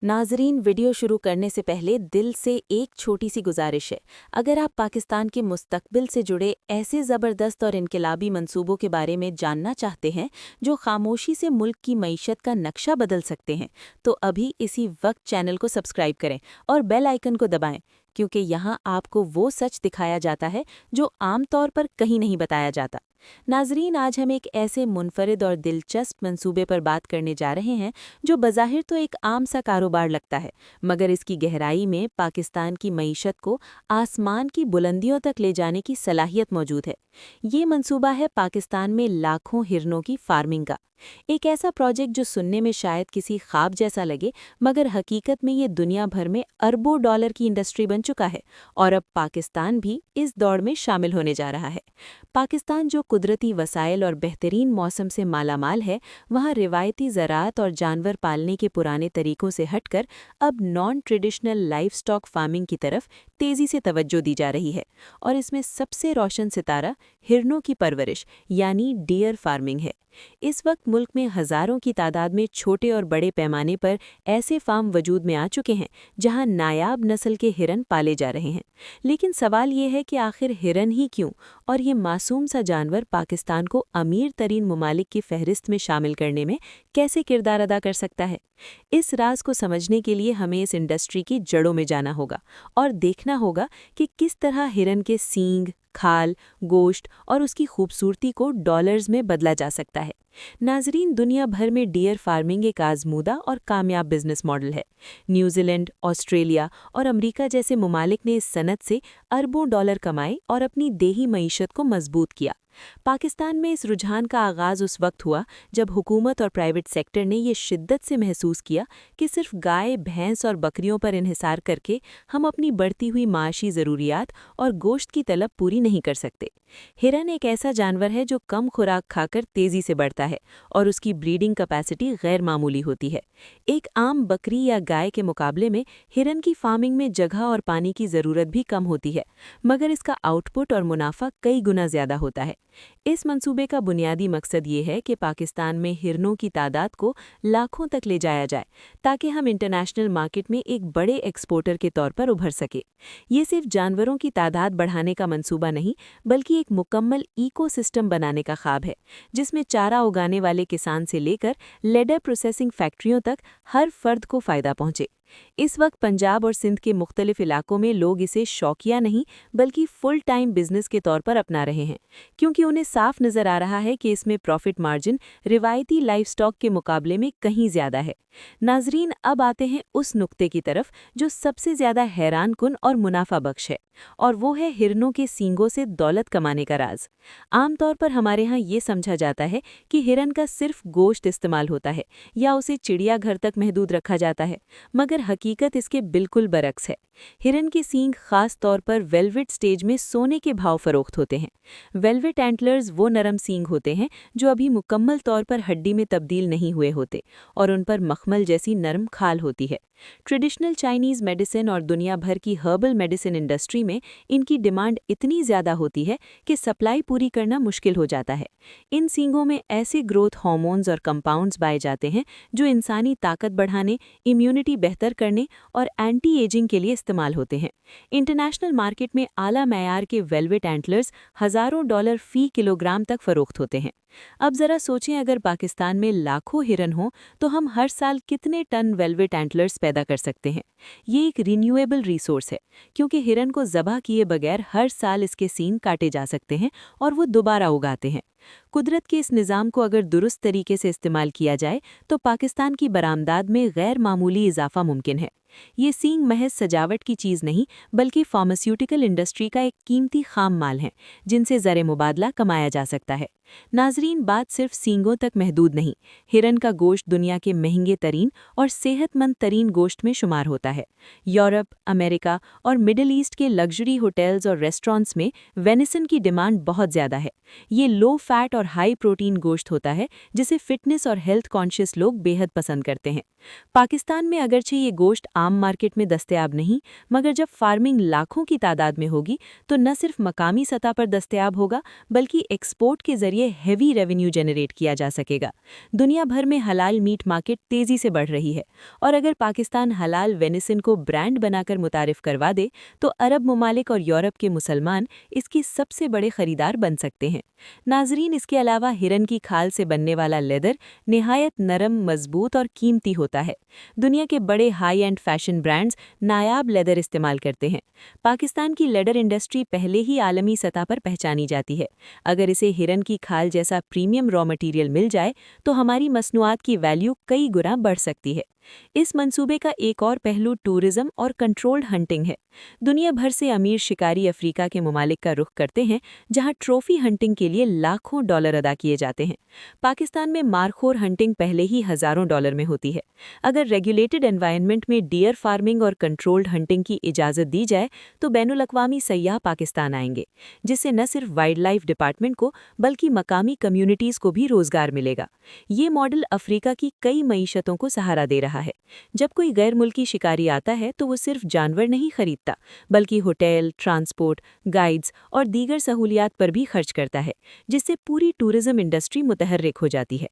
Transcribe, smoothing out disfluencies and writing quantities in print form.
नाजरीन, वीडियो शुरू करने से पहले दिल से एक छोटी सी गुजारिश है। अगर आप पाकिस्तान के मुस्तकबिल से जुड़े ऐसे ज़बरदस्त और इनकलाबी मंसूबों के बारे में जानना चाहते हैं जो खामोशी से मुल्क की मईशत का नक्शा बदल सकते हैं, तो अभी इसी वक्त चैनल को सब्सक्राइब करें और बेल आइकन को दबाएं, क्योंकि यहाँ आपको वो सच दिखाया जाता है जो आमतौर पर कहीं नहीं बताया जाता। नाजरीन, आज हम एक ऐसे मुनफरिद और दिलचस्प मंसूबे पर बात करने जा रहे हैं जो बज़ाहिर तो एक आम सा कारोबार लगता है, मगर इसकी गहराई में पाकिस्तान की मईशत को आसमान की बुलंदियों तक ले जाने की सलाहियत मौजूद है। ये मंसूबा है पाकिस्तान में लाखों हिरनों की फार्मिंग का। एक ऐसा प्रोजेक्ट जो सुनने में शायद किसी ख्वाब जैसा लगे, मगर हकीकत में ये दुनिया भर में अरबों डॉलर की इंडस्ट्री बन चुका है और अब पाकिस्तान भी इस दौड़ में शामिल होने जा रहा है। पाकिस्तान जो कुदरती वसाइल और बेहतरीन मौसम से मालामाल है, वहाँ रिवायती ज़राअत और जानवर पालने के पुराने तरीकों से हटकर अब non traditional life stock farming की तरफ तेज़ी से तवज्जो दी जा रही है। और इसमें सबसे रोशन सितारा हिरनों की परवरिश यानी डियर फार्मिंग है। इस वक्त मुल्क में हज़ारों की तादाद में छोटे और बड़े पैमाने पर ऐसे फार्म वजूद में आ चुके हैं जहां नायाब नस्ल के हिरन पाले जा रहे हैं। लेकिन सवाल ये है कि आखिर हिरन ही क्यों, और ये मासूम सा जानवर पाकिस्तान को अमीर तरीन ममालिक की फहरिस्त में शामिल करने में कैसे किरदार अदा कर सकता है? इस राज को समझने के लिए हमें इस इंडस्ट्री की जड़ों में जाना होगा और देखना होगा कि किस तरह हिरन के सींग, खाल, गोश्त और उसकी खूबसूरती को डॉलर्स में बदला जा सकता है। नाजरीन, दुनिया भर में डियर फार्मिंग एक आजमूदा और कामयाब बिजनेस मॉडल है। न्यूजीलैंड, ऑस्ट्रेलिया और अमेरिका जैसे ममालिक ने इस सनत से अरबों डॉलर कमाए और अपनी देही मईशत को मजबूत किया। पाकिस्तान में इस रुझान का आगाज़ उस वक्त हुआ जब हुकूमत और प्राइवेट सेक्टर ने ये शिद्दत से महसूस किया कि सिर्फ गाय, भैंस और बकरियों पर इन्हिसार करके हम अपनी बढ़ती हुई माशी ज़रूरियात और गोश्त की तलब पूरी नहीं कर सकते। हिरन एक ऐसा जानवर है जो कम खुराक खाकर तेज़ी से बढ़ता है और उसकी ब्रीडिंग कैपेसिटी गैर मामूली होती है। एक आम बकरी या गाय के मुकाबले में हिरन की फार्मिंग में जगह और पानी की ज़रूरत भी कम होती है, मगर इसका आउटपुट और मुनाफा कई गुना ज़्यादा होता है। इस मंसूबे का बुनियादी मकसद ये है कि पाकिस्तान में हिरनों की तादाद को लाखों तक ले जाया जाए ताकि हम इंटरनेशनल मार्केट में एक बड़े एक्सपोर्टर के तौर पर उभर सके। ये सिर्फ जानवरों की तादाद बढ़ाने का मंसूबा नहीं, बल्कि एक मुकम्मल इकोसिस्टम बनाने का ख्वाब है, जिसमें चारा उगाने वाले किसान से लेकर लेदर प्रोसेसिंग फैक्ट्रियों तक हर फर्द को फ़ायदा पहुंचे। इस वक्त पंजाब और सिंध के मुख्तलिफ इलाकों में लोग इसे शौकिया नहीं बल्कि फुल टाइम बिजनेस के तौर पर अपना रहे हैं, क्योंकि उन्हें साफ नज़र आ रहा है कि इसमें प्रॉफिट मार्जिन रिवायती लाइफ स्टॉक के मुकाबले में कहीं ज़्यादा है। नाजरीन, अब आते हैं उस नुक्ते की तरफ जो सबसे ज़्यादा हैरान कुन और मुनाफा बख्श है, और वो है हिरनों के सींगों से दौलत कमाने का राज। आमतौर पर हमारे यहाँ ये समझा जाता है कि हिरन का सिर्फ गोश्त इस्तेमाल होता है या उसे चिड़ियाघर तक महदूद रखा जाता है, मगर हकीकत इसके बिल्कुल बरक्स है। हिरन के सींग खास तौर पर वेलवेट स्टेज में सोने के भाव फरोख्त होते हैं। वेलवेट एंटलर्स वो नरम सींग होते हैं जो अभी मुकम्मल तौर पर हड्डी में तब्दील नहीं हुए होते और उन पर मखमल जैसी नरम खाल होती है। ट्रेडिशनल चाइनीज़ मेडिसिन और दुनिया भर की हर्बल मेडिसिन इंडस्ट्री में इनकी डिमांड इतनी ज़्यादा होती है कि सप्लाई पूरी करना मुश्किल हो जाता है। इन सींगों में ऐसे ग्रोथ हार्मोन्स और कंपाउंड्स पाए जाते हैं जो इंसानी ताकत बढ़ाने, इम्यूनिटी बेहतर करने और एंटी एजिंग के लिए इस्तेमाल होते हैं। इंटरनेशनल मार्केट में आला मयार के वेलवेट एंटलर्स हज़ारों डॉलर फ़ी किलोग्राम तक फ़रोख्त होते हैं। अब ज़रा सोचें, अगर पाकिस्तान में लाखों हिरन हों तो हम हर साल कितने टन वेलवेट एंटलर्स पैदा कर सकते हैं। ये एक रिन्यूएबल रिसोर्स है, क्योंकि हिरन को ज़बह किए बगैर हर साल इसके सींग काटे जा सकते हैं और वो दोबारा उगाते हैं। कुदरत के इस निज़ाम को अगर दुरुस्त तरीके से इस्तेमाल किया जाए तो पाकिस्तान की बरामदाद में गैर मामूली इजाफा मुमकिन है। ये सींग महज सजावट की चीज़ नहीं, बल्कि फार्मास्यूटिकल इंडस्ट्री का एक कीमती खाम माल है जिनसे ज़र मुबादला कमाया जा सकता है। नाजरीन, बात सिर्फ सींगों तक महदूद नहीं। हिरन का गोश्त दुनिया के महंगे तरीन और सेहतमंद तरीन गोश्त में शुमार होता है। यूरोप, अमेरिका और मिडिल ईस्ट के लग्जरी होटल्स और रेस्टोरेंट्स में वेनिसन की डिमांड बहुत ज़्यादा है। ये लो फैट और हाई प्रोटीन गोश्त होता है जिसे फिटनेस और हेल्थ कॉन्शियस लोग बेहद पसंद करते हैं। पाकिस्तान में अगरचे ये गोश्त आम मार्केट में दस्तयाब नहीं, मगर जब फार्मिंग लाखों की तादाद में होगी तो न सिर्फ मकामी सतह पर दस्तयाब होगा बल्कि एक्सपोर्ट के जरिए हैवी रेवेन्यू जनरेट किया जा सकेगा। दुनिया भर में हलाल मीट मार्केट तेजी से बढ़ रही है और अगर पाकिस्तान हलाल वेनिसन को ब्रांड बनाकर मुतारिफ करवा दे तो अरब ममालिक और यूरोप के मुसलमान इसकी सबसे बड़े खरीदार बन सकते हैं। नाजरीन, इसके अलावा हिरन की खाल से बनने वाला लेदर निहायत नरम, मजबूत और कीमती होता है। दुनिया के बड़े high and fashion brands Nayab leather इस्तेमाल करते हैं। पाकिस्तान की लेदर इंडस्ट्री पहले ही आलमी सतह पर पहचानी जाती है। अगर इसे हिरन की खाल जैसा प्रीमियम रॉ मटेरियल मिल जाए तो हमारी मसनूआत की वैल्यू कई गुना बढ़ सकती है। इस मंसूबे का एक और पहलू टूरिज्म और कंट्रोल्ड हंटिंग है। दुनिया भर से अमीर शिकारी अफ्रीका के ममालिक का रुख करते हैं, जहां ट्रॉफी हंटिंग के लिए लाखों डॉलर अदा किए जाते हैं। पाकिस्तान में मारखोर हंटिंग पहले ही हजारों डॉलर में होती है। अगर रेगुलेटेड एनवायरनमेंट में डियर फार्मिंग और कंट्रोल्ड हंटिंग की इजाज़त दी जाए तो बैनुल-अक़वामी सय्याह पाकिस्तान आएंगे, जिससे न सिर्फ वाइल्ड लाइफ डिपार्टमेंट को बल्कि मकामी कम्युनिटीज़ को भी रोज़गार मिलेगा। ये मॉडल अफ्रीका की कई मईशतों को सहारा दे रहा है। जब कोई गैर मुल्की शिकारी आता है तो वो सिर्फ जानवर नहीं खरीदता बल्कि होटल, ट्रांसपोर्ट, गाइड्स और दीगर सहूलियात पर भी खर्च करता है, जिससे पूरी टूरिज्म इंडस्ट्री मुतहर्रिक हो जाती है।